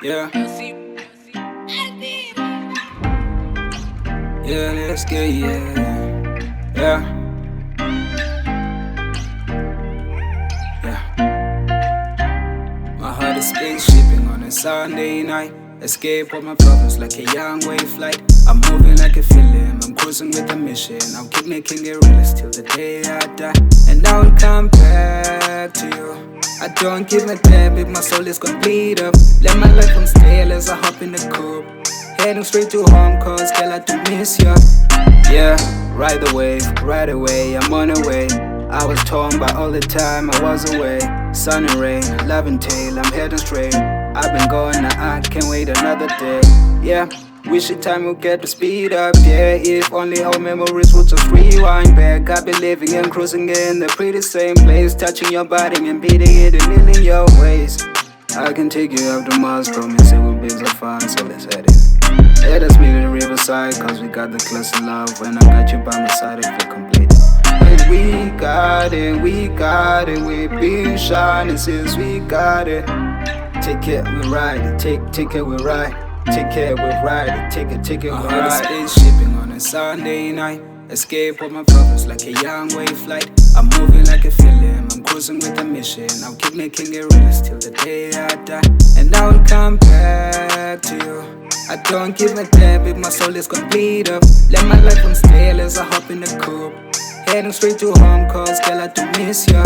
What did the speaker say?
Yeah. Yeah, let's get yeah. Yeah. Yeah. My heart is spaceshipping on a Sunday night. Escape all my problems like a young wave flight. I'm moving like a film, I'm cruising with a mission. I'll keep making it realist till the day I die. And I will come back to you. I don't give a damn if my soul is complete up. Let my life on stale as I hop in the coupe. Heading straight to home cause girl I do miss ya. Yeah, ride the wave, right away, I'm on the way. I was torn by all the time I was away. Sun and rain, Valentine, I'm heading straight. I've been going now, I can't wait another day. Yeah, wish the time will get to speed up. Yeah, if only our memories would just rewind back. I've been living and cruising in the pretty same place, touching your body and beating it a million your ways. I can take you up to Mars, promise it will be so fun, so let's head in. Let us meet at the riverside, cause we got the class of love. When I got you by my side, I feel complete. And we got it, we've been shining since we got it. Take it, we ride it, take it, we ride. Take it, we ride it, take it, we ride. Spaceshipping on a Sunday night. Escape all my problems like a young wave flight. I'm moving like a film, I'm cruising with a mission. I'll keep making it realist till the day I die. And I will come back to you. I don't give a damn if my soul is complete up. Let my life on stale as I hop in the coupe. Heading straight to home cause girl I do miss ya.